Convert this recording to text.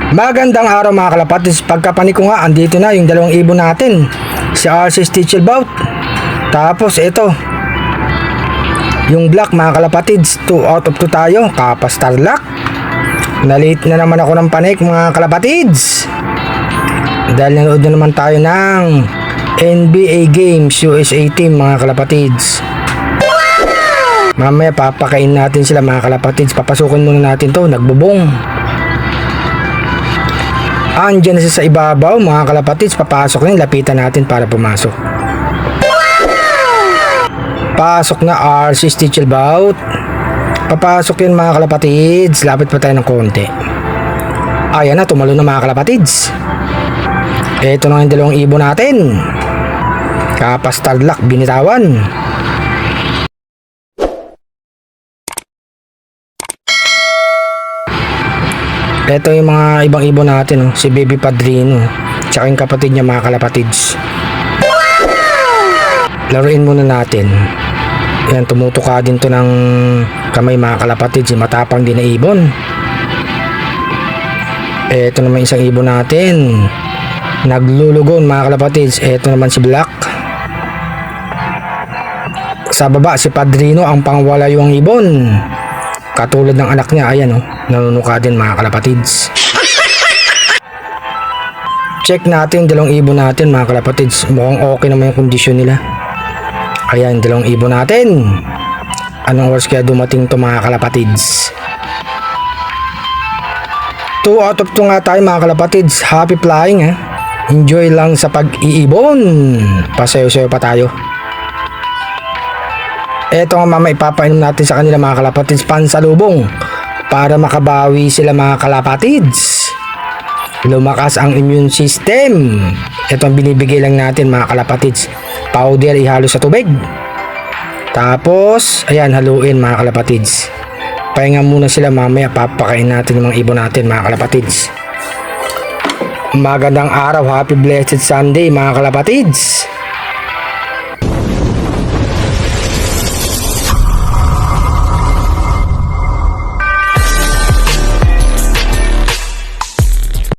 Magandang araw mga kalapatids. Pagkapanik ko nga, andito na yung dalawang ibon natin, si RC Stichelbout. Tapos ito yung black mga kalapatids. 2 out of 2 tayo. Kapas Tarlac. Nalit na naman ako ng panik mga kalapatids, dahil nanood na naman tayo ng NBA Games USA Team mga kalapatids. Mamaya papakain natin sila mga kalapatids. Papasukin muna natin to. Nagbubong. Andyan na siya sa ibabaw mga kalapatids. Papasok na, lapitan natin para pumasok. Pasok na RC Stichelbout. Papasok yun mga kalapatids. Lapit pa tayo ng konti. Ayan na, tumalo na mga kalapatids. Ito na yung dalawang ibon natin. Kapas Tarlac, binitawan. Ito yung mga ibang ibon natin, si Baby Padrino, tsaka yung kapatid niya mga kalapatids. Laruin muna natin. Yan, tumutuka din to ng kamay mga kalapatids, matapang din na ibon. Ito naman isang ibon natin, naglulugon mga kalapatids. Ito naman si Black. Sa baba si Padrino, ang pangwalayong ibon, katulad ng anak niya. Ayan nanunuka din mga kalapatids. Check natin dalawang ibon natin mga kalapatids. Mukhang okay naman yung kondisyon nila. Ayan, dalawang ibon natin. Anong oras kaya dumating to mga kalapatids? 2 out of 2 nga tayo mga kalapatids. Happy flying Enjoy lang sa pag-iibon. Pasayo-sayo pa tayo. Eto nga mama, ipapainom natin sa kanila mga kalapatids, pansalubong, para makabawi sila mga kalapatids. Lumakas ang immune system. Ito ang binibigay lang natin mga kalapatids. Powder, ihalo sa tubig. Tapos ayan, haluin mga kalapatids. Pahinga muna sila, mamaya papakain natin yung mga ibon natin mga kalapatids. Magandang araw, happy blessed Sunday mga kalapatids.